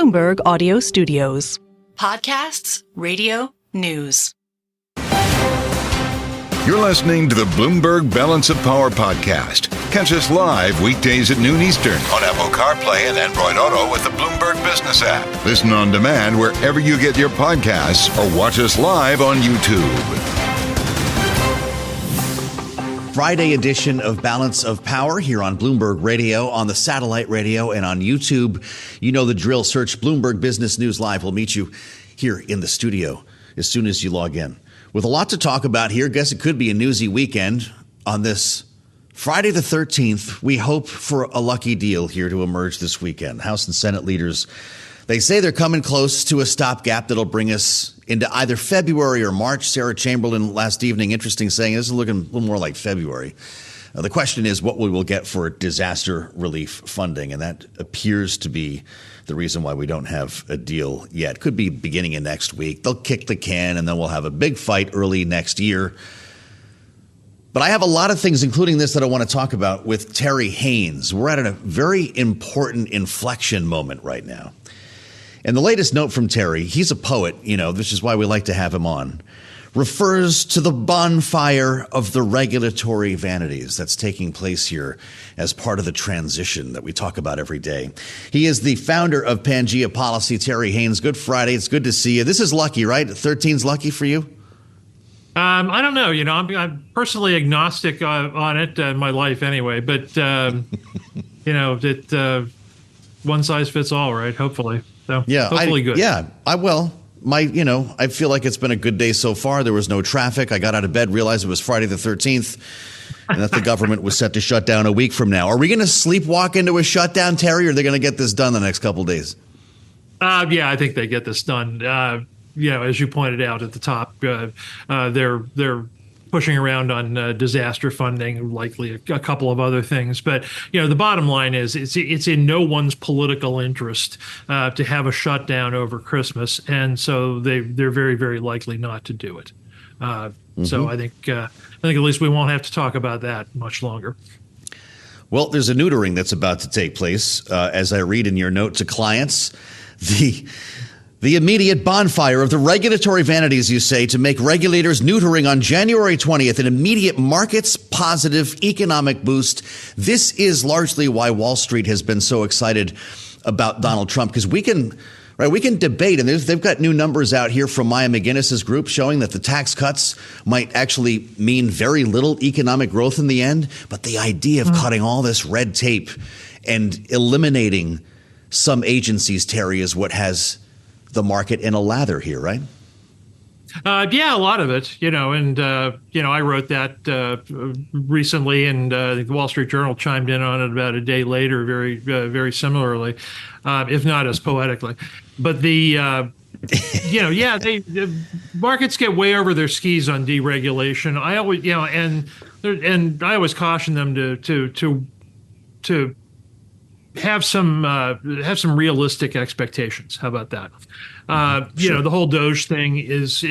Bloomberg Audio Studios. Podcasts, radio, news. You're listening to the Bloomberg Balance of Power podcast. Catch us live weekdays at noon Eastern on Apple CarPlay and Android Auto with the Bloomberg Business app. Listen on demand wherever you get your podcasts or watch us live on YouTube. Friday edition of Balance of Power here on Bloomberg Radio, on the satellite radio, and on YouTube. You know the drill. Search Bloomberg Business News Live. We'll meet you here in the studio as soon as you log in. With a lot to talk about here, guess it could be a newsy weekend on this Friday the 13th. We hope for a lucky deal here to emerge this weekend. House and Senate leaders, they say they're coming close to a stopgap that'll bring us into either February or March. Sarah Chamberlain last evening, interesting, saying this is looking a little more like February. The question is what we will get for disaster relief funding, and that appears to be the reason why we don't have a deal yet. Could be beginning of next week. They'll kick the can, and then we'll have a big fight early next year. But I have a lot of things, including this, that I want to talk about with Terry Haines. We're at a very important inflection moment right now. And the latest note from Terry, he's a poet, this is why we like to have him on, refers to the bonfire of the regulatory vanities that's taking place here as part of the transition that we talk about every day. He is the founder of Pangaea Policy. Terry Haines, good Friday. It's good to see you. This is lucky, right? 13's lucky for you? I don't know. I'm personally agnostic on it in my life anyway. But, one size fits all, right? Hopefully. So yeah, hopefully good. Yeah, I feel like it's been a good day so far. There was no traffic. I got out of bed, realized it was Friday the 13th, and that the government was set to shut down a week from now. Are we going to sleepwalk into a shutdown, Terry, or are they going to get this done the next couple of days? Yeah, I think they get this done. As you pointed out at the top, they're pushing around on disaster funding, likely a couple of other things. But, the bottom line is it's in no one's political interest to have a shutdown over Christmas. And so they're very, very likely not to do it. So I think at least we won't have to talk about that much longer. Well, there's a neutering that's about to take place. As I read in your note to clients, the immediate bonfire of the regulatory vanities, you say, to make regulators neutering on January 20th, an immediate markets positive economic boost. This is largely why Wall Street has been so excited about Donald Trump, because we can debate, and they've got new numbers out here from Maya McGinnis's group showing that the tax cuts might actually mean very little economic growth in the end. But the idea of cutting all this red tape and eliminating some agencies, Terry, is what has the market in a lather here, right? Yeah, a lot of it, I wrote that recently, and the Wall Street Journal chimed in on it about a day later, very similarly, if not as poetically. But the markets get way over their skis on deregulation. I always, and I always caution them to have some realistic expectations. How about that? Sure. The whole Doge thing is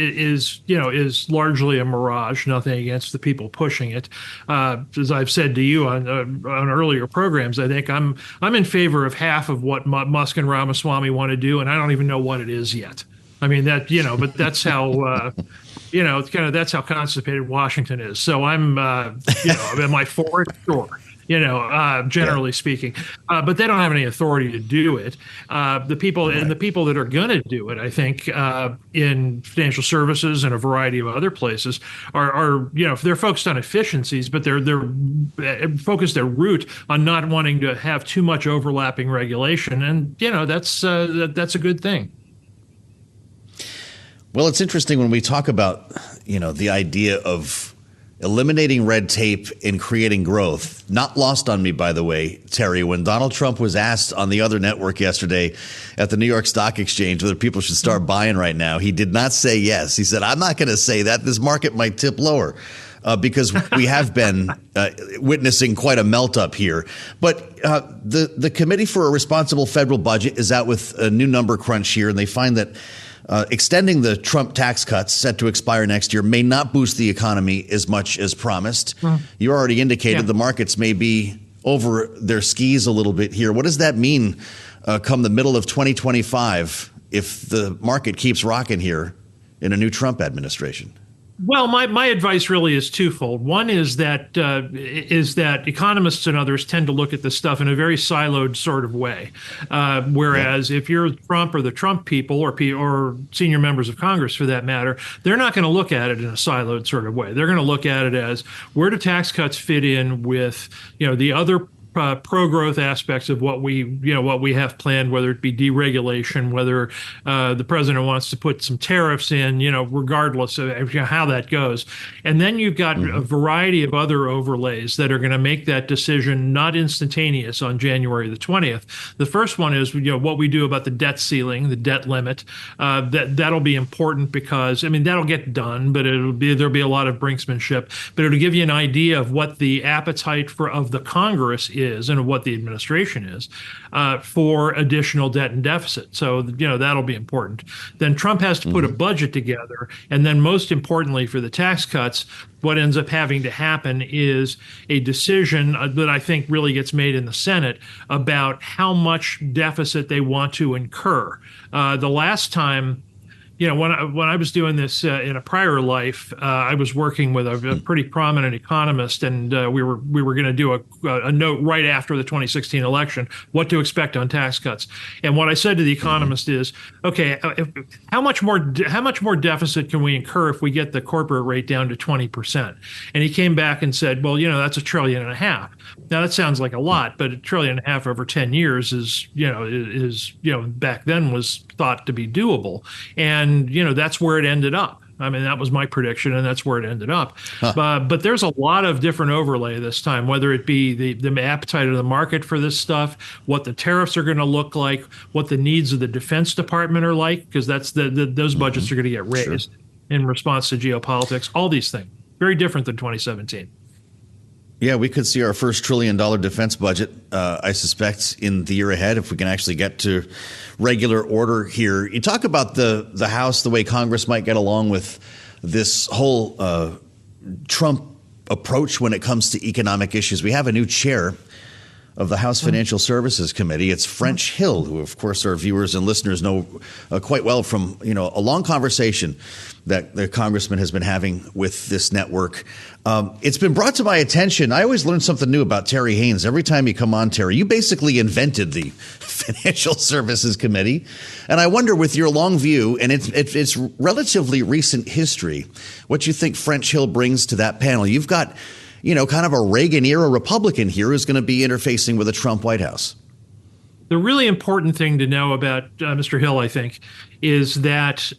largely a mirage. Nothing against the people pushing it. As I've said to you on earlier programs, I think I'm in favor of half of what Musk and Ramaswamy want to do, and I don't even know what it is yet. I mean but that's how that's how constipated Washington is. So I'm am I for it? Sure. Generally speaking, but they don't have any authority to do it. The people that are going to do it, I think, in financial services and a variety of other places are they're focused on efficiencies, but they're focused their root on not wanting to have too much overlapping regulation, and that's a good thing. Well, it's interesting when we talk about the idea of eliminating red tape and creating growth. Not lost on me, by the way, Terry, when Donald Trump was asked on the other network yesterday at the New York Stock Exchange whether people should start buying right now, he did not say yes. He said, I'm not going to say that. This market might tip lower because we have been witnessing quite a melt up here. But the Committee for a Responsible Federal Budget is out with a new number crunch here, and they find that extending the Trump tax cuts set to expire next year may not boost the economy as much as promised. You already indicated the markets may be over their skis a little bit here. What does that mean come the middle of 2025 if the market keeps rocking here in a new Trump administration? Well, my advice really is twofold. One is that economists and others tend to look at this stuff in a very siloed sort of way, whereas if you're Trump or the Trump people or senior members of Congress for that matter, they're not going to look at it in a siloed sort of way. They're going to look at it as where do tax cuts fit in with the other pro-growth aspects of what we have planned, whether it be deregulation, whether the president wants to put some tariffs in, regardless of how that goes. And then you've got a variety of other overlays that are going to make that decision not instantaneous on January the 20th. The first one is what we do about the debt ceiling, the debt limit. That'll be important because that'll get done, but there'll be a lot of brinksmanship. But it'll give you an idea of what the appetite of the Congress is and what the administration is for additional debt and deficit. So, that'll be important. Then Trump has to put a budget together. And then most importantly for the tax cuts, what ends up having to happen is a decision that I think really gets made in the Senate about how much deficit they want to incur. The last time, when I was doing this in a prior life, I was working with a pretty prominent economist, and we were going to do a note right after the 2016 election, what to expect on tax cuts. And what I said to the economist is, okay, how much more deficit can we incur if we get the corporate rate down to 20%? And he came back and said, well, that's $1.5 trillion. Now that sounds like a lot, but $1.5 trillion over 10 years is back then was thought to be doable. And, that's where it ended up. That was my prediction, and that's where it ended up. But there's a lot of different overlay this time, whether it be the appetite of the market for this stuff, what the tariffs are going to look like, what the needs of the Defense Department are like, because that's those budgets are going to get raised in response to geopolitics, all these things. Very different than 2017. Yeah, we could see our first $1 trillion defense budget, I suspect, in the year ahead if we can actually get to regular order here. You talk about the House, the way Congress might get along with this whole Trump approach when it comes to economic issues. We have a new chair of the House Financial Services Committee. It's French Hill, who, of course, our viewers and listeners know quite well from a long conversation that the congressman has been having with this network. It's been brought to my attention. I always learn something new about Terry Haines. Every time you come on, Terry, you basically invented the Financial Services Committee. And I wonder, with your long view and it's relatively recent history, what you think French Hill brings to that panel. You've got kind of a Reagan-era Republican here who's going to be interfacing with a Trump White House. The really important thing to know about Mr. Hill, I think, is that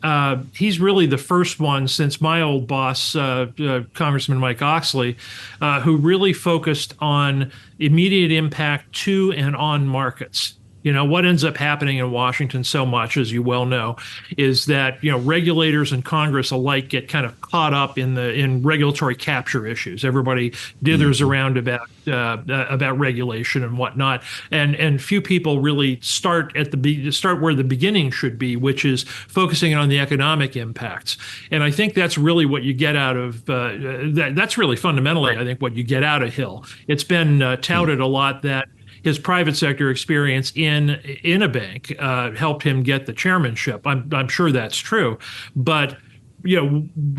he's really the first one since my old boss, Congressman Mike Oxley, who really focused on immediate impact to and on markets. What ends up happening in Washington so much, as you well know, is that, regulators and Congress alike get kind of caught up in regulatory capture issues. Everybody dithers around about regulation and whatnot. And few people really start where the beginning should be, which is focusing on the economic impacts. And I think that's really what you get out of that's really fundamentally, I think, what you get out of Hill. It's been touted a lot that his private sector experience in a bank helped him get the chairmanship. I'm sure that's true, but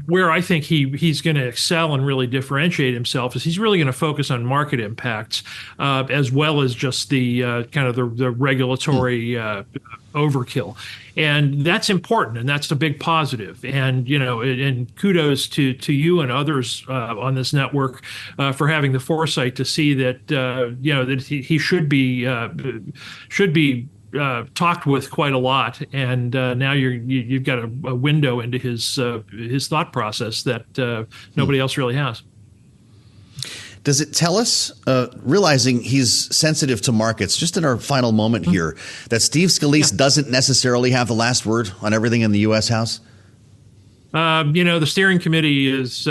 where I think he's going to excel and really differentiate himself is he's really going to focus on market impacts as well as just the kind of the regulatory overkill. And that's important, and that's a big positive. And and kudos to you and others on this network for having the foresight to see that that he should be talked with quite a lot, and now you've got a window into his thought process that nobody else really has. Does it tell us, realizing he's sensitive to markets, just in our final moment here, that Steve Scalise doesn't necessarily have the last word on everything in the U.S. House? The steering committee is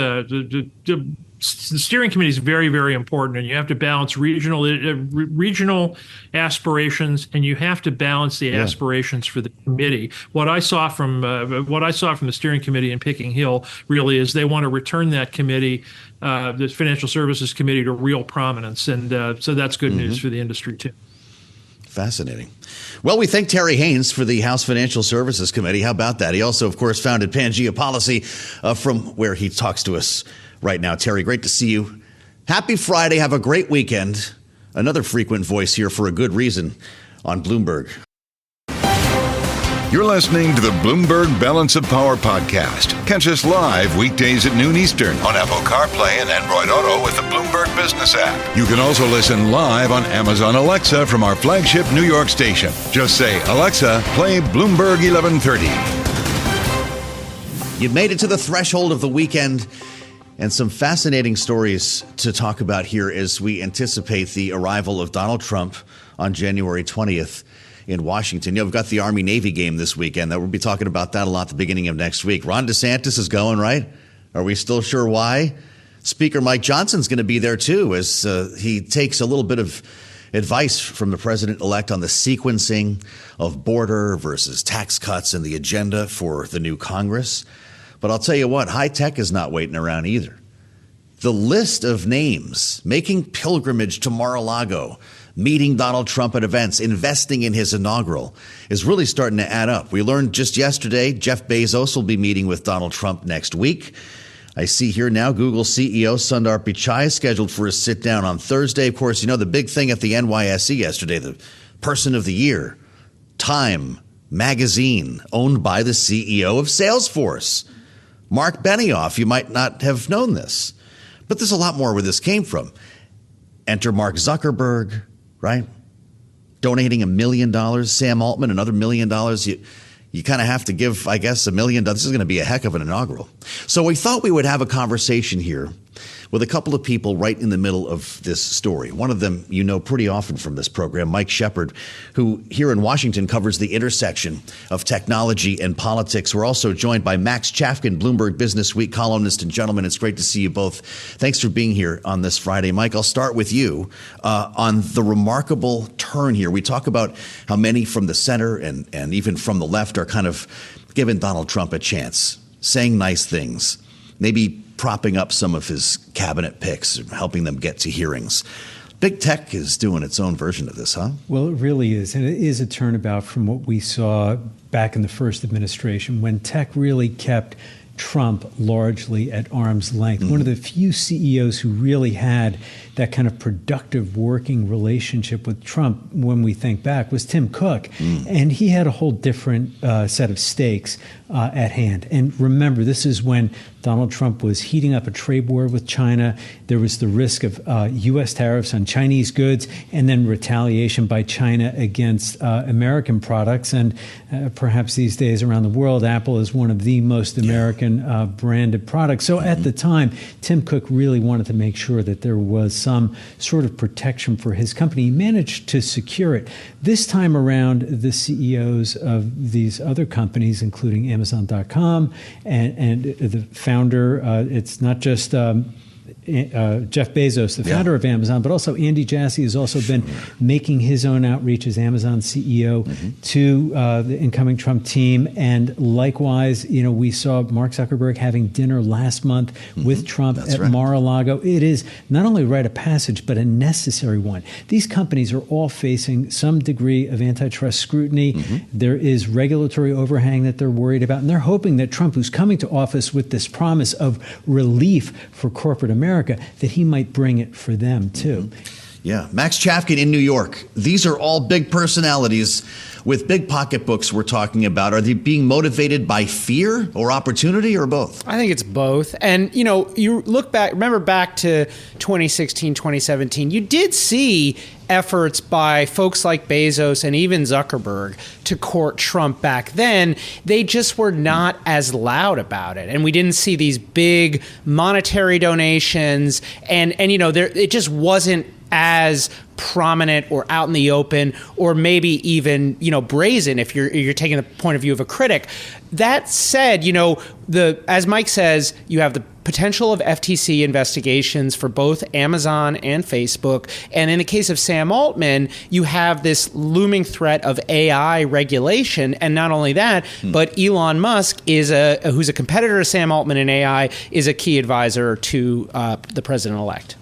the steering committee is very, very important, and you have to balance regional aspirations, and you have to balance the aspirations for the committee. What I saw from the steering committee in Picking Hill really is they want to return that committee, the Financial Services Committee, to real prominence, and so that's good news for the industry too. Fascinating. Well, we thank Terry Haines for the House Financial Services Committee. How about that? He also, of course, founded Pangaea Policy, from where he talks to us right now. Terry, great to see you. Happy Friday. Have a great weekend. Another frequent voice here for a good reason on Bloomberg. You're listening to the Bloomberg Balance of Power podcast. Catch us live weekdays at noon Eastern on Apple CarPlay and Android Auto with the Bloomberg Business app. You can also listen live on Amazon Alexa from our flagship New York station. Just say, Alexa, play Bloomberg 1130. You've made it to the threshold of the weekend, and some fascinating stories to talk about here as we anticipate the arrival of Donald Trump on January 20th. In Washington. We've got the Army-Navy game this weekend. We'll be talking about that a lot at the beginning of next week. Ron DeSantis is going, right? Are we still sure why? Speaker Mike Johnson's going to be there, too, as he takes a little bit of advice from the president-elect on the sequencing of border versus tax cuts and the agenda for the new Congress. But I'll tell you what, high tech is not waiting around either. The list of names making pilgrimage to Mar-a-Lago, meeting Donald Trump at events, investing in his inaugural, is really starting to add up. We learned just yesterday Jeff Bezos will be meeting with Donald Trump next week. I see here now Google CEO Sundar Pichai is scheduled for a sit-down on Thursday. Of course, the big thing at the NYSE yesterday, the Person of the Year, Time magazine, owned by the CEO of Salesforce, Mark Benioff. You might not have known this, but there's a lot more where this came from. Enter Mark Zuckerberg, right? Donating $1 million. Sam Altman, another $1 million. You kind of have to give, I guess, $1 million. This is going to be a heck of an inaugural. So we thought we would have a conversation here with a couple of people right in the middle of this story. One of them pretty often from this program, Mike Shepard, who here in Washington covers the intersection of technology and politics. We're also joined by Max Chafkin, Bloomberg Business Week columnist. And gentlemen, it's great to see you both. Thanks for being here on this Friday. Mike, I'll start with you on the remarkable turn here. We talk about how many from the center and even from the left are kind of giving Donald Trump a chance, saying nice things, maybe propping up some of his cabinet picks, helping them get to hearings. Big tech is doing its own version of this, huh? Well, it really is. And it is a turnabout from what we saw back in the first administration, when tech really kept Trump largely at arm's length. One of the few CEOs who really had that kind of productive working relationship with Trump, when we think back, was Tim Cook. And he had a whole different set of stakes at hand. And remember, this is when Donald Trump was heating up a trade war with China. There was the risk of U.S. tariffs on Chinese goods and then retaliation by China against American products. And perhaps these days around the world, Apple is one of the most American branded products. So at the time, Tim Cook really wanted to make sure that there was some sort of protection for his company. He managed to secure it. This time around, the CEOs of these other companies, including Amazon.com and the founder, it's not just Jeff Bezos, the founder of Amazon, but also Andy Jassy has also been making his own outreach as Amazon CEO to the incoming Trump team. And likewise, we saw Mark Zuckerberg having dinner last month with Trump at Mar-a-Lago. It is not only a rite of passage, but a necessary one. These companies are all facing some degree of antitrust scrutiny. There is regulatory overhang that they're worried about, and they're hoping that Trump, who's coming to office with this promise of relief for corporate America, that he might bring it for them, too. Yeah. Max Chafkin in New York. These are all big personalities with big pocketbooks we're talking about. Are they being motivated by fear or opportunity or both? I think it's both. And, you look back, remember back to 2016, 2017, you did see efforts by folks like Bezos and even Zuckerberg to court Trump back then. They just were not as loud about it. And we didn't see these big monetary donations. And it just wasn't as prominent or out in the open, or maybe even, brazen if you're taking the point of view of a critic. That said, as Mike says, you have the potential of FTC investigations for both Amazon and Facebook. And in the case of Sam Altman, you have this looming threat of AI regulation. And not only that, but Elon Musk is who's a competitor to Sam Altman in AI, is a key advisor to the president-elect.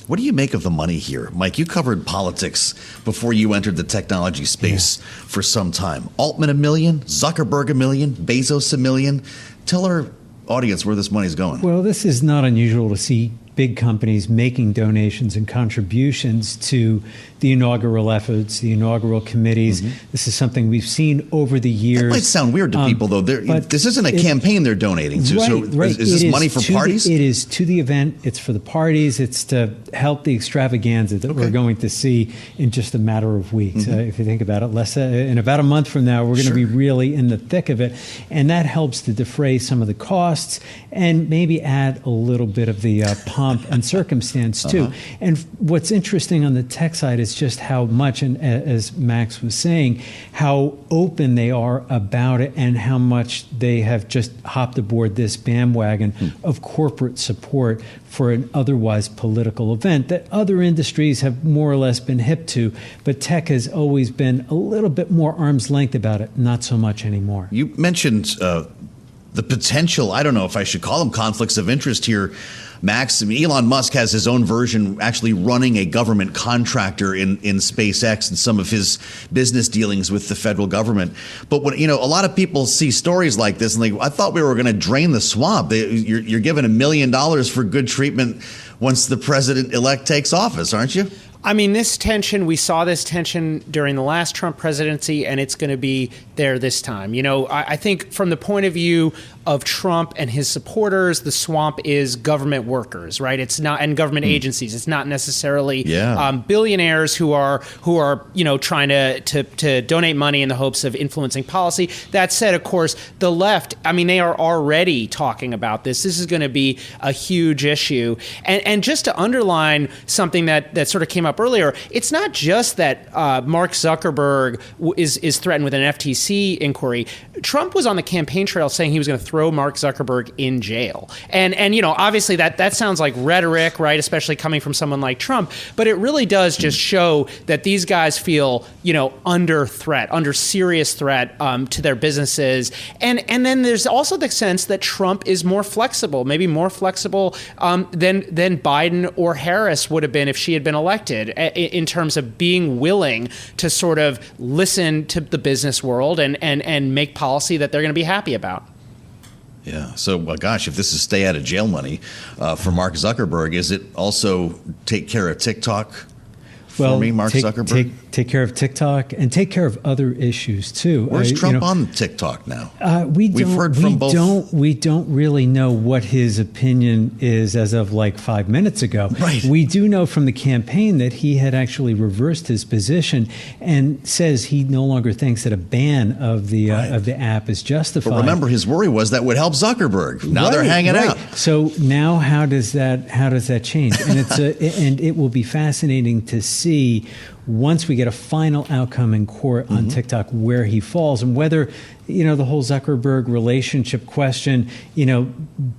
What do you make of the money here? Mike, you covered politics before you entered the technology space for some time. Altman $1 million, Zuckerberg $1 million, Bezos $1 million. Tell our audience where this money's going. Well, this is not unusual to see big companies making donations and contributions to the inaugural efforts, the inaugural committees. This is something we've seen over the years. That might sound weird to people, though. This isn't a campaign they're donating to. Right. Is this money for parties? It is to the event. It's for the parties. It's to help the extravaganza that we're going to see in just a matter of weeks. If you think about it, in about a month from now, we're going to be really in the thick of it. And that helps to defray some of the costs and maybe add a little bit of the pomp and circumstance, too. And what's interesting on the tech side is just how much, and as Max was saying, how open they are about it and how much they have just hopped aboard this bandwagon of corporate support for an otherwise political event that other industries have more or less been hip to. But tech has always been a little bit more arm's length about it, not so much anymore. You mentioned the potential, I don't know if I should call them conflicts of interest here, Max. I mean, Elon Musk has his own version, actually running a government contractor in SpaceX and some of his business dealings with the federal government. But when, a lot of people see stories like this and I thought we were going to drain the swamp. You're given $1 million for good treatment once the president-elect takes office, aren't you? I mean, this tension, we saw this tension during the last Trump presidency, and it's going to be there this time. I think from the point of view of Trump and his supporters, the swamp is government workers, right? It's not, and government agencies. It's not necessarily billionaires who are trying to donate money in the hopes of influencing policy. That said, of course, the left, I mean, they are already talking about this. This is going to be a huge issue. And just to underline something that sort of came up earlier, it's not just that Mark Zuckerberg is threatened with an FTC inquiry. Trump was on the campaign trail saying he was going to throw Mark Zuckerberg in jail. And obviously that sounds like rhetoric, right? Especially coming from someone like Trump. But it really does just show that these guys feel, under threat, under serious threat to their businesses. And then there's also the sense that Trump is more flexible, maybe more flexible than Biden or Harris would have been if she had been elected, in terms of being willing to sort of listen to the business world and make policy that they're going to be happy about. Yeah. So, gosh, if this is stay out of jail money for Mark Zuckerberg, is it also take care of TikTok for me, Mark Zuckerberg? Take care of TikTok and take care of other issues, too. Where's Trump on TikTok now? We've heard from both. We don't really know what his opinion is as of 5 minutes ago. Right. We do know from the campaign that he had actually reversed his position and says he no longer thinks that a ban of the app is justified. But remember, his worry was that would help Zuckerberg. Now they're hanging out. So now how does that change? And and it will be fascinating to see once we get a final outcome in court on TikTok where he falls and whether the whole Zuckerberg relationship question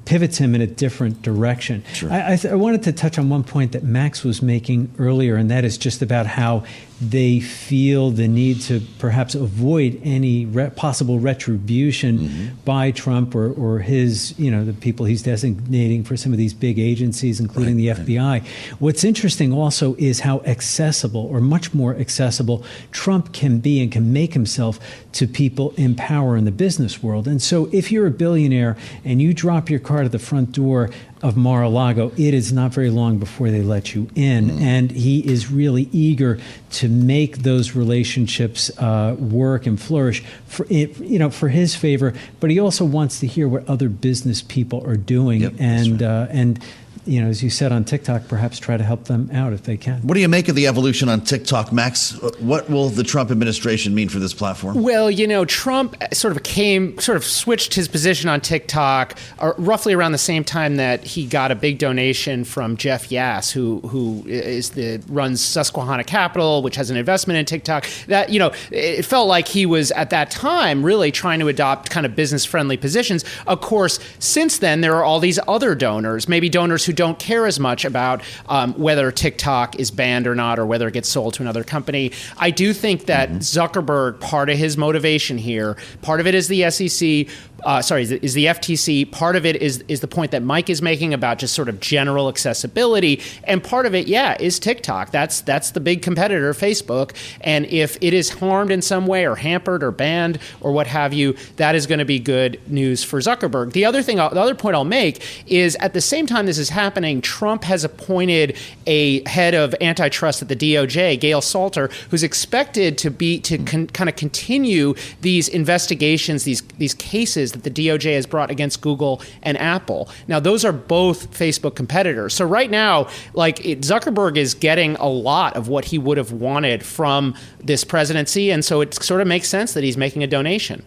pivots him in a different direction. Sure. I wanted to touch on one point that Max was making earlier, and that is just about how they feel the need to perhaps avoid any possible retribution by Trump or his, the people he's designating for some of these big agencies, including the FBI. What's interesting also is how accessible, or much more accessible, Trump can be and can make himself to people in power in the business world. And so if you're a billionaire and you drop your car to the front door of Mar-a-Lago, it is not very long before they let you in. And he is really eager to make those relationships work and flourish for his favor. But he also wants to hear what other business people are doing. And as you said on TikTok, perhaps try to help them out if they can. What do you make of the evolution on TikTok, Max? What will the Trump administration mean for this platform? Well, Trump sort of switched his position on TikTok roughly around the same time that he got a big donation from Jeff Yass, who runs Susquehanna Capital, which has an investment in TikTok. That, it felt like he was at that time really trying to adopt kind of business-friendly positions. Of course, since then, there are all these other donors, maybe donors who don't care as much about whether TikTok is banned or not, or whether it gets sold to another company. I do think that Zuckerberg, part of his motivation here, part of it is the SEC, is the FTC. Part of it is the point that Mike is making about just sort of general accessibility. And part of it, is TikTok. That's the big competitor, Facebook. And if it is harmed in some way or hampered or banned or what have you, that is going to be good news for Zuckerberg. The other point I'll make is at the same time this is happening, Trump has appointed a head of antitrust at the DOJ, Gail Salter, who's expected to kind of continue these investigations, these cases that the DOJ has brought against Google and Apple. Now, those are both Facebook competitors. So right now, Zuckerberg is getting a lot of what he would have wanted from this presidency, and so it sort of makes sense that he's making a donation.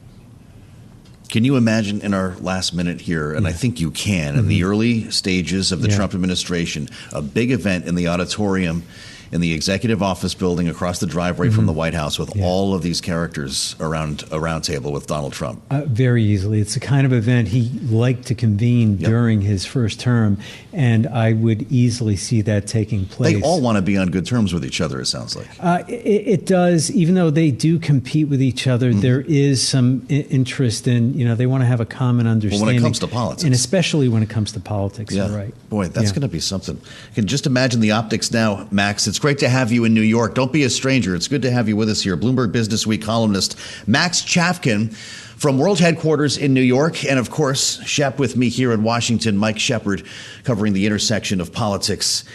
Can you imagine in our last minute here, and I think you can, in the early stages of the Trump administration, a big event in the auditorium in the executive office building across the driveway from the White House with all of these characters around a round table with Donald Trump? Very easily. It's the kind of event he liked to convene during his first term, and I would easily see that taking place. They all want to be on good terms with each other, it sounds like. It does. Even though they do compete with each other, there is some interest in, they want to have a common understanding. Well, when it comes to politics. And especially when it comes to politics, you're right. Boy, that's going to be something. You can just imagine the optics now, Max. It's great to have you in New York. Don't be a stranger. It's good to have you with us here. Bloomberg Business Week columnist Max Chafkin from World Headquarters in New York. And of course, Shep with me here in Washington, Mike Shepard, covering the intersection of politics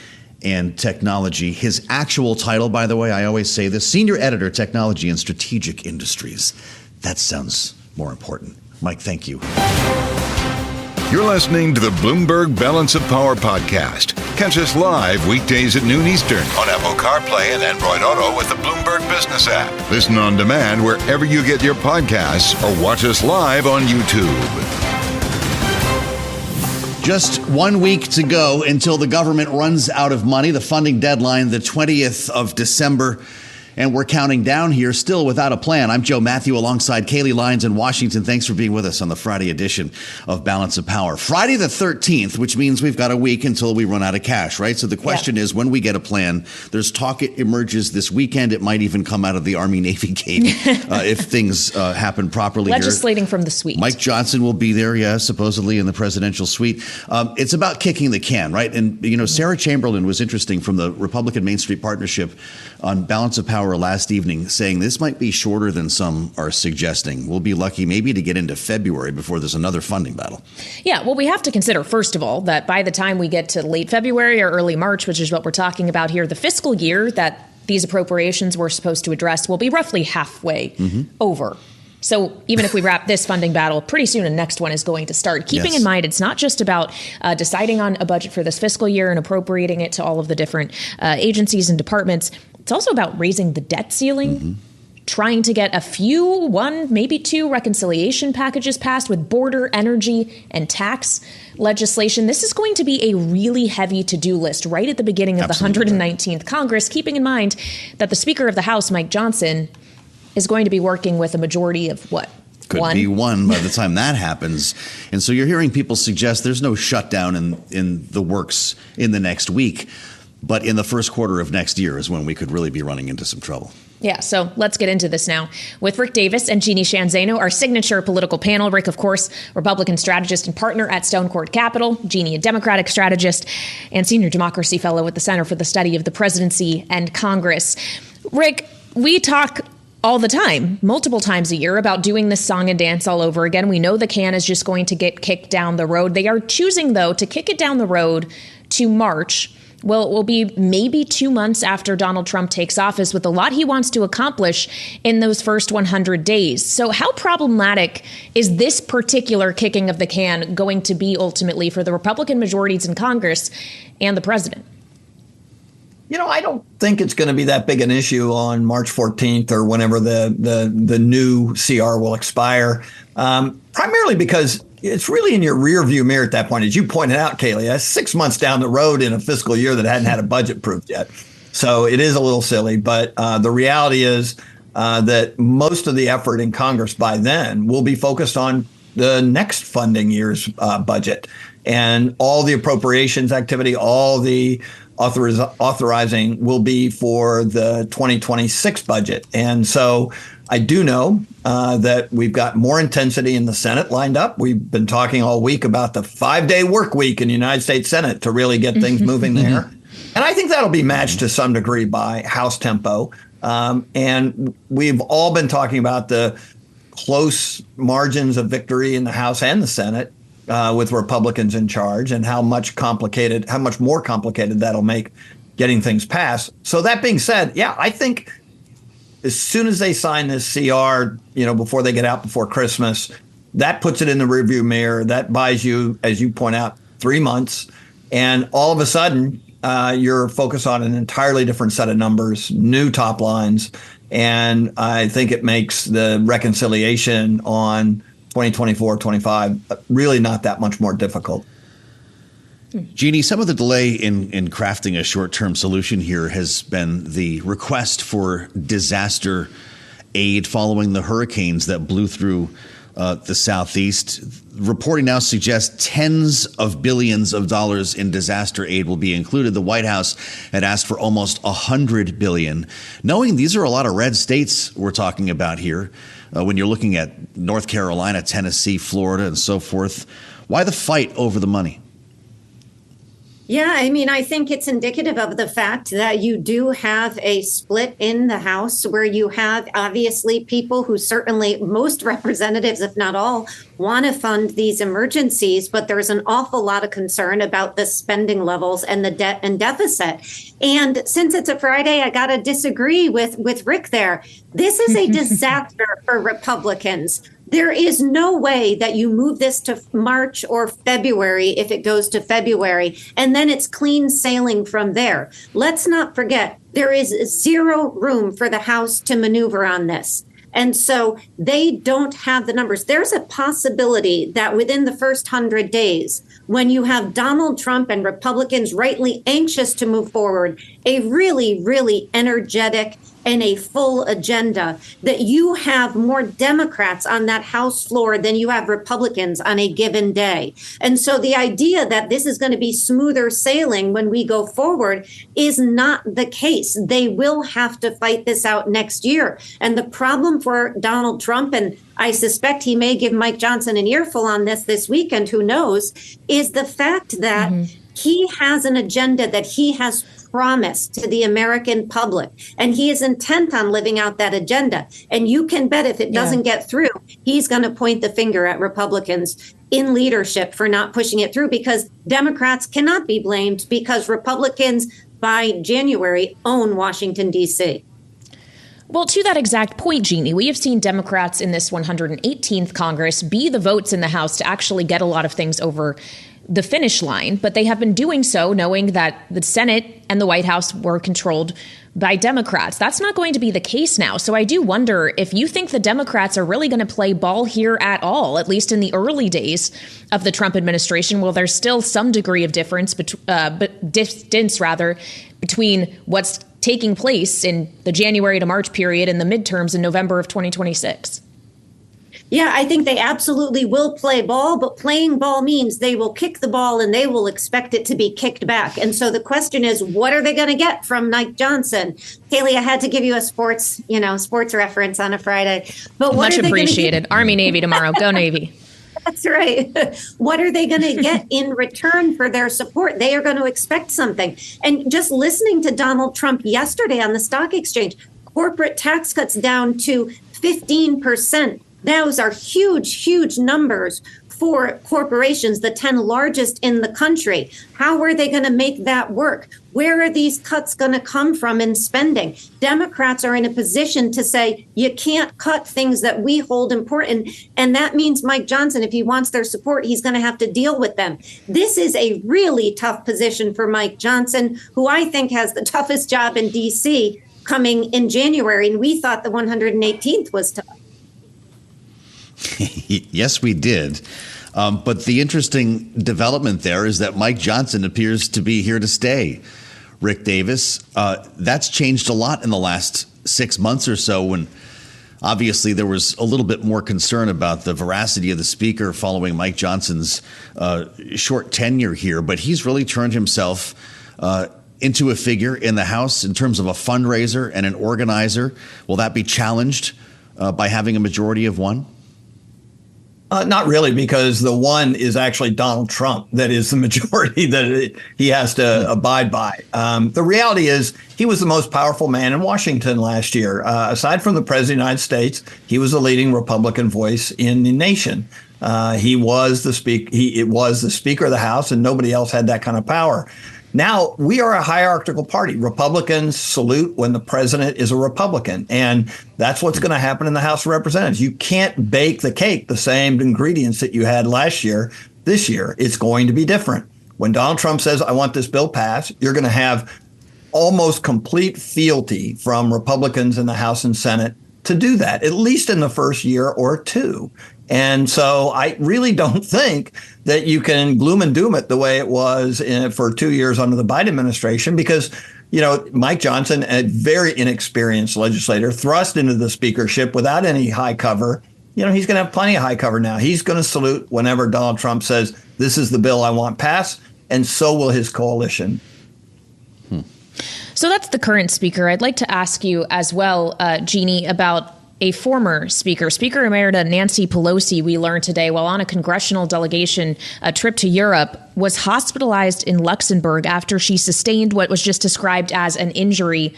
and technology. His actual title, by the way, I always say this, Senior Editor, Technology and Strategic Industries. That sounds more important. Mike, thank you. You're listening to the Bloomberg Balance of Power podcast. Catch us live weekdays at noon Eastern on Apple CarPlay and Android Auto with the Bloomberg Business app. Listen on demand wherever you get your podcasts or watch us live on YouTube. Just 1 week to go until the government runs out of money. The funding deadline, the 20th of December. And we're counting down here, still without a plan. I'm Joe Mathieu alongside Kailey, Leinz in Washington. Thanks for being with us on the Friday edition of Balance of Power. Friday the 13th, which means we've got a week until we run out of cash, right? So the question is, when we get a plan, there's talk it emerges this weekend. It might even come out of the Army-Navy gate if things happen properly. Legislating from the suite. Mike Johnson will be there, supposedly in the presidential suite. It's about kicking the can, right? And, Sarah Chamberlain was interesting from the Republican Main Street Partnership on Balance of Power last evening, saying this might be shorter than some are suggesting. We'll be lucky maybe to get into February before there's another funding battle. Yeah, well, we have to consider, first of all, that by the time we get to late February or early March, which is what we're talking about here, the fiscal year that these appropriations were supposed to address will be roughly halfway over. So even if we wrap this funding battle, pretty soon a next one is going to start. Keeping in mind, it's not just about deciding on a budget for this fiscal year and appropriating it to all of the different agencies and departments. It's also about raising the debt ceiling, trying to get one, maybe two reconciliation packages passed with border, energy, and tax legislation. This is going to be a really heavy to-do list right at the beginning of the 119th Congress, keeping in mind that the Speaker of the House, Mike Johnson, is going to be working with a majority of what? Could be one by the time that happens. And so you're hearing people suggest there's no shutdown in the works in the next week. But in the first quarter of next year is when we could really be running into some trouble. Yeah, so let's get into this now with Rick Davis and Jeanne Zaino, our signature political panel. Rick, of course, Republican strategist and partner at Stone Court Capital. Jeanne, a Democratic strategist and senior democracy fellow at the Center for the Study of the Presidency and Congress. Rick, we talk all the time, multiple times a year, about doing this song and dance all over again. We know the can is just going to get kicked down the road. They are choosing, though, to kick it down the road to March, Well, it will be maybe 2 months after Donald Trump takes office, with a lot he wants to accomplish in those first 100 days. So how problematic is this particular kicking of the can going to be ultimately for the Republican majorities in Congress and the president? I don't think it's going to be that big an issue on March 14th or whenever the new CR will expire, primarily because it's really in your rear view mirror at that point. As you pointed out, Kailey, that's 6 months down the road in a fiscal year that hadn't had a budget approved yet. So it is a little silly. But the reality is that most of the effort in Congress by then will be focused on the next funding year's budget, and all the appropriations activity, all the authorizing will be for the 2026 budget. And so I do know that we've got more intensity in the Senate lined up. We've been talking all week about the 5-day work week in the United States Senate to really get things moving there. And I think that'll be matched to some degree by House tempo. And we've all been talking about the close margins of victory in the House and the Senate with Republicans in charge, and how much more complicated that'll make getting things passed. So that being said, yeah, I think as soon as they sign this CR, before they get out before Christmas, that puts it in the rearview mirror. That buys you, as you point out, 3 months. And all of a sudden, you're focused on an entirely different set of numbers, new top lines. And I think it makes the reconciliation on 2024, 25 really not that much more difficult. Jeanne, some of the delay in crafting a short-term solution here has been the request for disaster aid following the hurricanes that blew through the Southeast. Reporting now suggests tens of billions of dollars in disaster aid will be included. The White House had asked for almost $100 billion. Knowing these are a lot of red states we're talking about here, when you're looking at North Carolina, Tennessee, Florida, and so forth, why the fight over the money? Yeah, I think it's indicative of the fact that you do have a split in the House, where you have obviously people who certainly, most representatives, if not all, want to fund these emergencies, but there's an awful lot of concern about the spending levels and the debt and deficit. And since it's a Friday, I got to disagree with Rick there. This is a disaster for Republicans. There is no way that you move this to March or February if it goes to February, and then it's clean sailing from there. Let's not forget, there is zero room for the House to maneuver on this. And so they don't have the numbers. There's a possibility that within the first 100 days, when you have Donald Trump and Republicans rightly anxious to move forward, a really, really energetic and a full agenda, that you have more Democrats on that House floor than you have Republicans on a given day. And so the idea that this is going to be smoother sailing when we go forward is not the case. They will have to fight this out next year. And the problem for Donald Trump, and I suspect he may give Mike Johnson an earful on this weekend, who knows, is the fact that he has an agenda that he has promised to the American public, and he is intent on living out that agenda. And you can bet if it doesn't get through, he's going to point the finger at Republicans in leadership for not pushing it through, because Democrats cannot be blamed, because Republicans by January own Washington, D.C. Well, to that exact point, Jeanne, we have seen Democrats in this 118th Congress be the votes in the House to actually get a lot of things over the finish line, but they have been doing so knowing that the Senate and the White House were controlled by Democrats. That's not going to be the case now. So I do wonder if you think the Democrats are really going to play ball here at all, at least in the early days of the Trump administration. Well, there's still some degree of distance between what's taking place in the January to March period and the midterms in November of 2026. Yeah, I think they absolutely will play ball, but playing ball means they will kick the ball and they will expect it to be kicked back. And so the question is, what are they going to get from Mike Johnson? Kailey, I had to give you a sports reference on a Friday. But what much appreciated. Army, Navy tomorrow. Go Navy. That's right. What are they going to get in return for their support? They are going to expect something. And just listening to Donald Trump yesterday on the stock exchange, corporate tax cuts down to 15%. Those are huge, huge numbers for corporations, the 10 largest in the country. How are they going to make that work? Where are these cuts going to come from in spending? Democrats are in a position to say, you can't cut things that we hold important. And that means Mike Johnson, if he wants their support, he's going to have to deal with them. This is a really tough position for Mike Johnson, who I think has the toughest job in D.C. coming in January. And we thought the 118th was tough. Yes, we did. But the interesting development there is that Mike Johnson appears to be here to stay. Rick Davis, that's changed a lot in the last 6 months or so, when obviously there was a little bit more concern about the veracity of the speaker following Mike Johnson's short tenure here. But he's really turned himself into a figure in the House in terms of a fundraiser and an organizer. Will that be challenged by having a majority of one? Not really, because the one is actually Donald Trump. That is the majority that he has to abide by. The reality is he was the most powerful man in Washington last year. Aside from the president of the United States, he was the leading Republican voice in the nation. He was the Speaker of the House, and nobody else had that kind of power. Now, we are a hierarchical party. Republicans salute when the president is a Republican, and that's what's going to happen in the House of Representatives. You can't bake the cake the same ingredients that you had last year. This year, it's going to be different. When Donald Trump says, I want this bill passed, you're going to have almost complete fealty from Republicans in the House and Senate to do that, at least in the first year or two. And so I really don't think that you can gloom and doom it the way it was for 2 years under the Biden administration, because, Mike Johnson, a very inexperienced legislator, thrust into the speakership without any high cover. He's going to have plenty of high cover now. He's going to salute whenever Donald Trump says, this is the bill I want passed, and so will his coalition. So that's the current speaker. I'd like to ask you as well, Jeanne, about a former speaker, Speaker Emerita Nancy Pelosi, we learned today, while on a congressional delegation trip to Europe, was hospitalized in Luxembourg after she sustained what was just described as an injury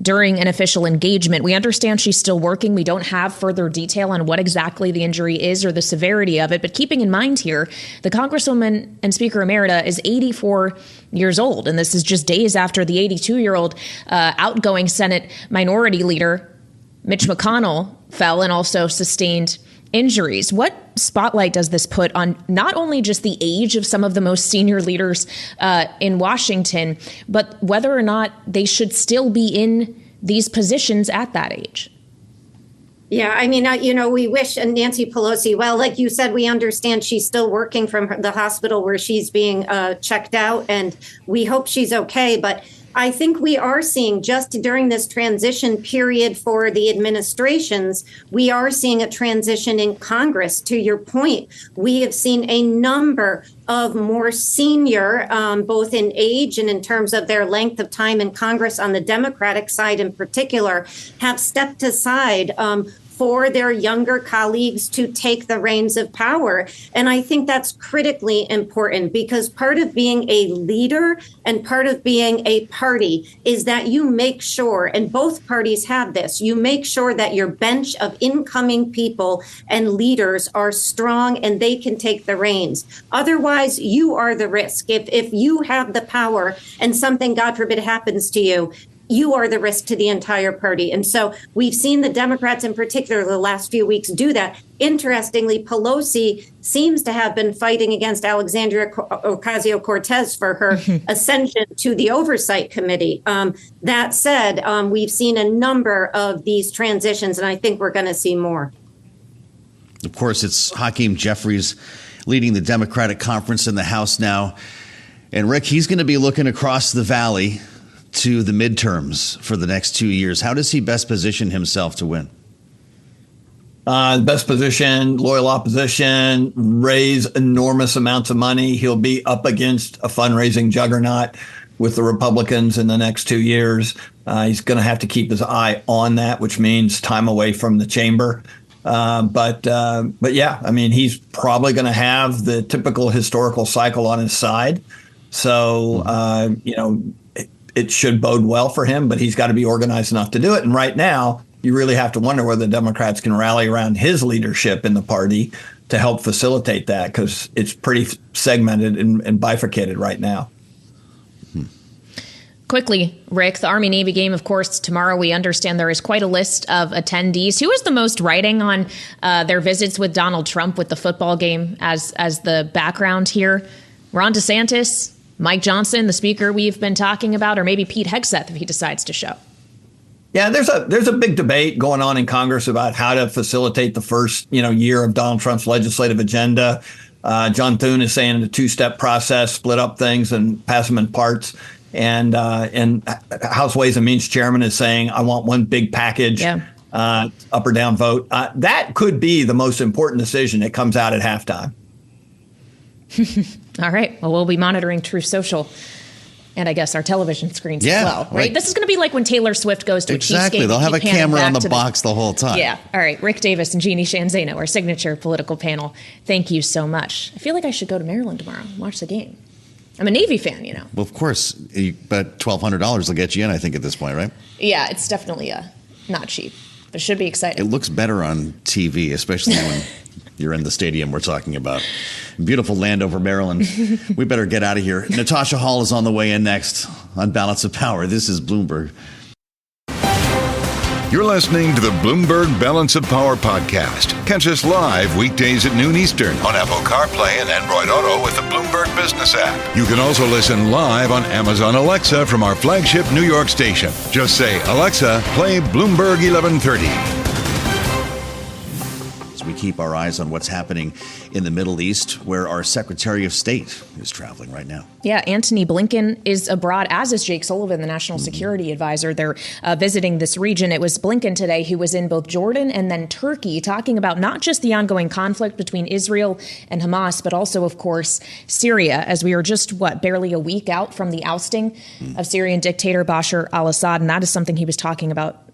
during an official engagement. We understand she's still working. We don't have further detail on what exactly the injury is or the severity of it. But keeping in mind here, the Congresswoman and Speaker Emerita is 84 years old. And this is just days after the 82-year-old outgoing Senate Minority Leader Mitch McConnell fell and also sustained injuries. What spotlight does this put on not only just the age of some of the most senior leaders in Washington, but whether or not they should still be in these positions at that age? Yeah, I mean, we wish Nancy Pelosi well. Like you said, we understand she's still working from the hospital where she's being checked out, and we hope she's okay. But I think we are seeing, just during this transition period for the administrations, we are seeing a transition in Congress. To your point, we have seen a number of more senior, both in age and in terms of their length of time in Congress on the Democratic side in particular, have stepped aside for their younger colleagues to take the reins of power. And I think that's critically important, because part of being a leader and part of being a party is that you make sure, and both parties have this, you make sure that your bench of incoming people and leaders are strong and they can take the reins. Otherwise, you are the risk. If you have the power and something, God forbid, happens to you, you are the risk to the entire party. And so we've seen the Democrats in particular the last few weeks do that. Interestingly, Pelosi seems to have been fighting against Alexandria Ocasio-Cortez for her ascension to the Oversight Committee. That said, we've seen a number of these transitions, and I think we're going to see more. Of course, it's Hakeem Jeffries leading the Democratic conference in the House now. And Rick, he's going to be looking across the valley to the midterms for the next 2 years. How does he best position himself to win? Best position, loyal opposition, raise enormous amounts of money. He'll be up against a fundraising juggernaut with the Republicans in the next 2 years. He's going to have to keep his eye on that, which means time away from the chamber. But yeah, I mean, he's probably going to have the typical historical cycle on his side. So, it should bode well for him, but he's got to be organized enough to do it. And right now, you really have to wonder whether the Democrats can rally around his leadership in the party to help facilitate that, because it's pretty segmented and bifurcated right now. Quickly, Rick, the Army-Navy game, of course, tomorrow. We understand there is quite a list of attendees. Who is the most writing on their visits with Donald Trump with the football game as the background here? Ron DeSantis, Mike Johnson, the speaker we've been talking about, or maybe Pete Hegseth if he decides to show? Yeah, there's a big debate going on in Congress about how to facilitate the first year of Donald Trump's legislative agenda. John Thune is saying a two-step process, split up things and pass them in parts. And House Ways and Means Chairman is saying, I want one big package, up or down vote. That could be the most important decision that comes out at halftime. All right. Well, we'll be monitoring Truth Social and I guess our television screens as well. Right? This is going to be like when Taylor Swift goes to a Chiefs game. They'll have a camera on the box the whole time. Yeah. All right. Rick Davis and Jeanne Zaino, our signature political panel. Thank you so much. I feel like I should go to Maryland tomorrow and watch the game. I'm a Navy fan, Well, of course, but $1,200 will get you in, I think, at this point, right? Yeah, it's definitely not cheap, but it should be exciting. It looks better on TV, especially when you're in the stadium we're talking about. Beautiful land over Maryland. We better get out of here. Natasha Hall is on the way in next on Balance of Power. This is Bloomberg. You're listening to the Bloomberg Balance of Power podcast. Catch us live weekdays at noon Eastern on Apple CarPlay and Android Auto with the Bloomberg Business app. You can also listen live on Amazon Alexa from our flagship New York station. Just say, Alexa, play Bloomberg 1130. We keep our eyes on what's happening in the Middle East, where our Secretary of State is traveling right now. Yeah, Antony Blinken is abroad, as is Jake Sullivan, the National Security Advisor. They're visiting this region. It was Blinken today who was in both Jordan and then Turkey, talking about not just the ongoing conflict between Israel and Hamas, but also, of course, Syria, as we are just, barely a week out from the ousting of Syrian dictator Bashar al-Assad. And that is something he was talking about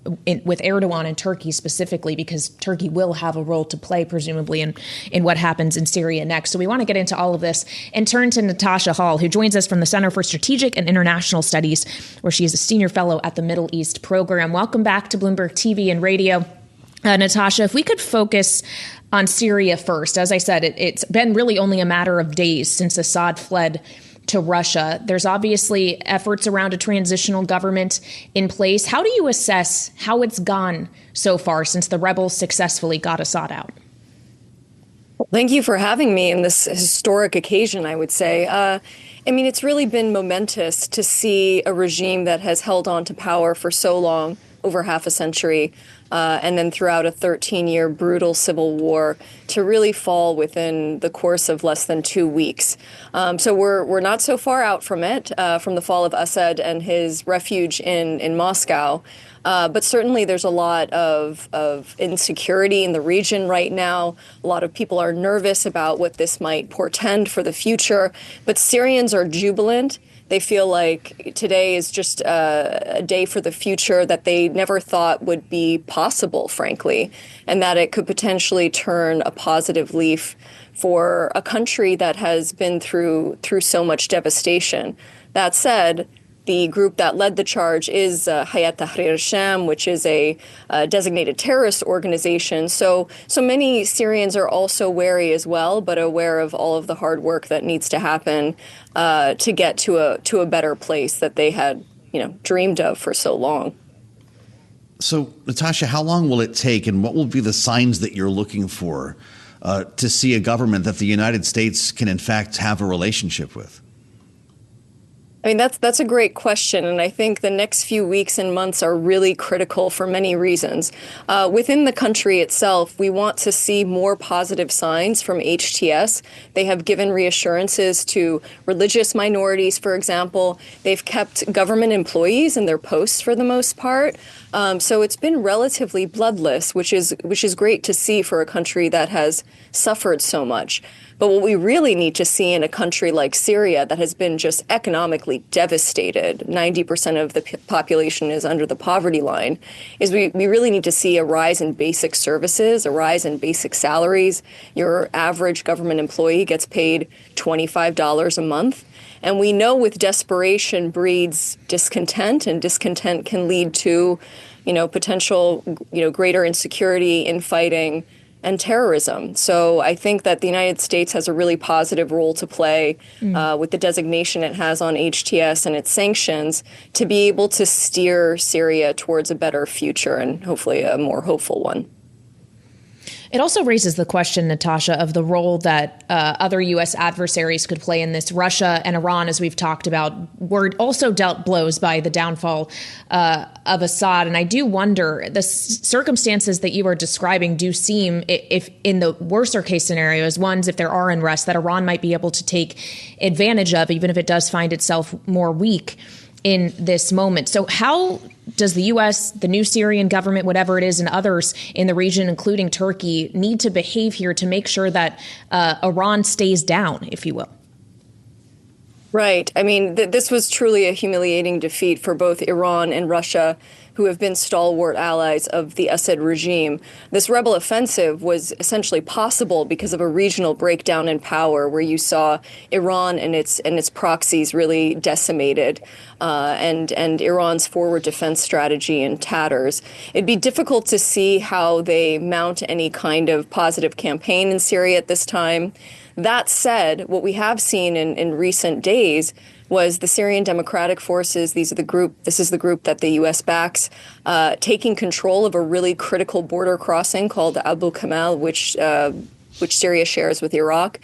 with Erdogan and Turkey specifically, because Turkey will have a role to play, presumably, in what happens in Syria next. So we want to get into all of this and turn to Natasha Hall, who joins us from the Center for Strategic and International Studies, where she is a senior fellow at the Middle East program. Welcome back to Bloomberg TV and Radio. Natasha, if we could focus on Syria first. As I said, it's been really only a matter of days since Assad fled to Russia. There's obviously efforts around a transitional government in place. How do you assess how it's gone so far since the rebels successfully got Assad out? Well, thank you for having me in this historic occasion, I would say. It's really been momentous to see a regime that has held on to power for so long, over half a century, and then throughout a 13-year brutal civil war, to really fall within the course of less than 2 weeks. So we're not so far out from it, from the fall of Assad and his refuge in Moscow. But certainly there's a lot of insecurity in the region right now. A lot of people are nervous about what this might portend for the future. But Syrians are jubilant. They feel like today is just a day for the future that they never thought would be possible, frankly, and that it could potentially turn a positive leaf for a country that has been through so much devastation. That said, the group that led the charge is Hayat Tahrir al-Sham, which is a designated terrorist organization. So many Syrians are also wary as well, but aware of all of the hard work that needs to happen to get to a better place that they had, dreamed of for so long. So, Natasha, how long will it take, and what will be the signs that you're looking for to see a government that the United States can, in fact, have a relationship with? That's a great question, and I think the next few weeks and months are really critical for many reasons. Within the country itself, we want to see more positive signs from HTS. They have given reassurances to religious minorities, for example. They've kept government employees in their posts for the most part. So it's been relatively bloodless, which is great to see for a country that has suffered so much. But what we really need to see in a country like Syria that has been just economically devastated, 90% of the population is under the poverty line, is we really need to see a rise in basic services, a rise in basic salaries. Your average government employee gets paid $25 a month. And we know with desperation breeds discontent, and discontent can lead to, potential, greater insecurity, infighting, and terrorism. So I think that the United States has a really positive role to play with the designation it has on HTS and its sanctions to be able to steer Syria towards a better future and hopefully a more hopeful one. It also raises the question, Natasha, of the role that other U.S. adversaries could play in this. Russia and Iran, as we've talked about, were also dealt blows by the downfall of Assad. And I do wonder, the circumstances that you are describing do seem, if in the worser case scenarios, ones if there are unrest, that Iran might be able to take advantage of, even if it does find itself more weak in this moment. So how does the U.S., the new Syrian government, whatever it is, and others in the region, including Turkey, need to behave here to make sure that Iran stays down, if you will? Right. I mean, this was truly a humiliating defeat for both Iran and Russia, who have been stalwart allies of the Assad regime. This rebel offensive was essentially possible because of a regional breakdown in power, where you saw Iran and its proxies really decimated, and Iran's forward defense strategy in tatters. It'd be difficult to see how they mount any kind of positive campaign in Syria at this time. That said, what we have seen in recent days was the Syrian Democratic Forces. This is the group that the U.S. backs, taking control of a really critical border crossing called Abu Kamal, which Syria shares with Iraq.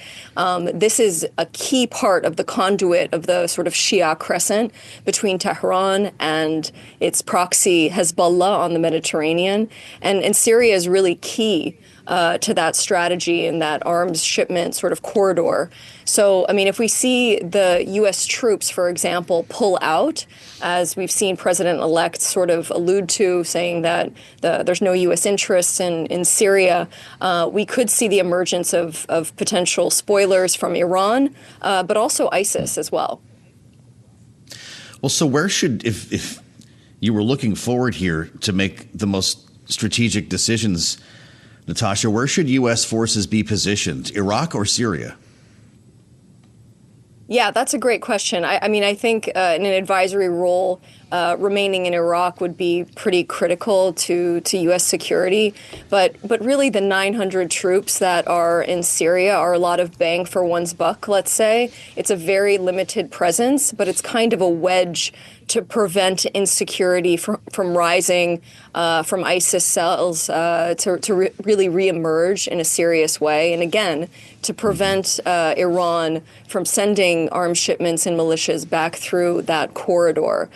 This is a key part of the conduit of the sort of Shia crescent between Tehran and its proxy Hezbollah on the Mediterranean. And Syria is really key to that strategy and that arms shipment sort of corridor. So, I mean, if we see the U.S. troops, for example, pull out, as we've seen President-elect sort of allude to, saying that there's no U.S. interests in Syria, we could see the emergence of potential spoilers from Iran, but also ISIS as well. Well, so where should, if you were looking forward here to make the most strategic decisions, Natasha, where should U.S. forces be positioned, Iraq or Syria? Yeah, that's a great question. I mean, I think in an advisory role, remaining in Iraq would be pretty critical to U.S. security. But really, the 900 troops that are in Syria are a lot of bang for one's buck, let's say. It's a very limited presence, but it's kind of a wedge to prevent insecurity from rising from ISIS cells to really reemerge in a serious way. And again, to prevent Iran from sending arms shipments and militias back through that corridor.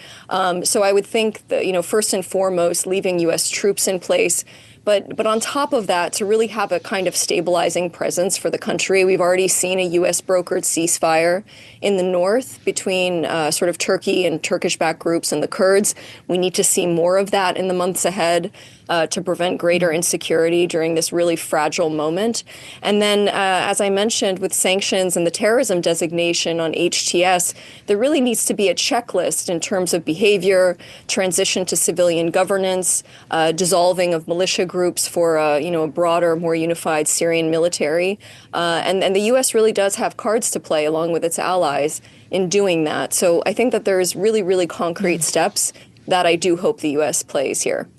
So I would think that, first and foremost, leaving U.S. troops in place. But on top of that, to really have a kind of stabilizing presence for the country, we've already seen a U.S. brokered ceasefire in the north between sort of Turkey and Turkish-backed groups and the Kurds. We need to see more of that in the months ahead to prevent greater insecurity during this really fragile moment. And then, as I mentioned, with sanctions and the terrorism designation on HTS, there really needs to be a checklist in terms of behavior, transition to civilian governance, dissolving of militia groups for a broader, more unified Syrian military. And the U.S. really does have cards to play along with its allies in doing that. So I think that there's really, really concrete steps that I do hope the U.S. plays here.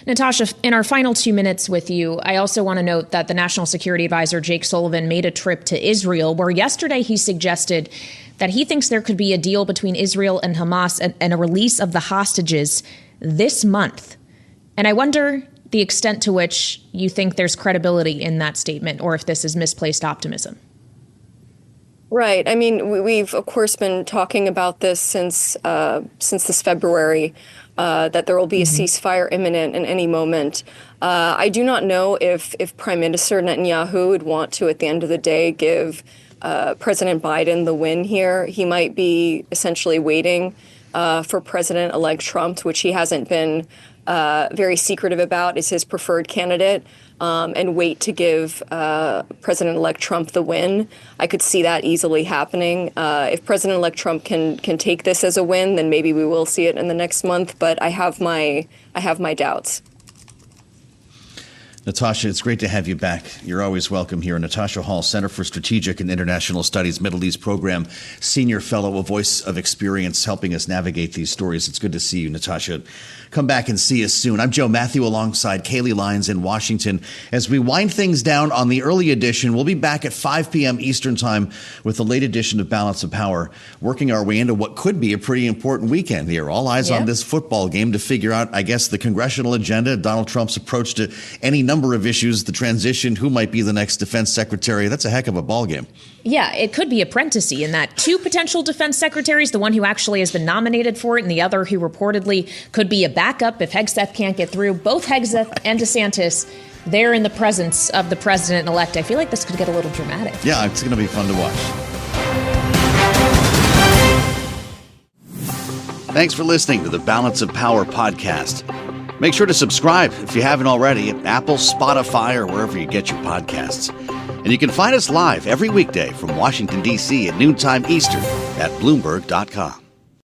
Natasha, in our final 2 minutes with you, I also want to note that the National Security Advisor, Jake Sullivan, made a trip to Israel, where yesterday he suggested that he thinks there could be a deal between Israel and Hamas and a release of the hostages this month. And I wonder the extent to which you think there's credibility in that statement, or if this is misplaced optimism. Right. I mean, we've, of course, been talking about this since this February, that there will be a ceasefire imminent in any moment. I do not know if Prime Minister Netanyahu would want to, at the end of the day, give President Biden the win here. He might be essentially waiting for President-elect Trump, which he hasn't been very secretive about, is his preferred candidate, and wait to give President-elect Trump the win. I could see that easily happening. If President-elect Trump can take this as a win, then maybe we will see it in the next month. But I have my doubts. Natasha, it's great to have you back. You're always welcome here. Natasha Hall, Center for Strategic and International Studies, Middle East Program, Senior Fellow, a voice of experience helping us navigate these stories. It's good to see you, Natasha. Come back and see us soon. I'm Joe Mathieu alongside Kailey, Leinz in Washington. As we wind things down on the early edition, we'll be back at 5 p.m. Eastern Time with the late edition of Balance of Power, working our way into what could be a pretty important weekend here. All eyes on this football game to figure out, I guess, the congressional agenda, Donald Trump's approach to any number of issues, the transition, who might be the next defense secretary. That's a heck of a ball game. Yeah, it could be apprentice-y in that two potential defense secretaries, the one who actually has been nominated for it and the other who reportedly could be a backup if Hegseth can't get through. Both Hegseth and DeSantis, they're in the presence of the president-elect. I feel like this could get a little dramatic. Yeah, it's going to be fun to watch. Thanks for listening to the Balance of Power podcast. Make sure to subscribe if you haven't already at Apple, Spotify, or wherever you get your podcasts. And you can find us live every weekday from Washington, D.C. at noontime Eastern at Bloomberg.com.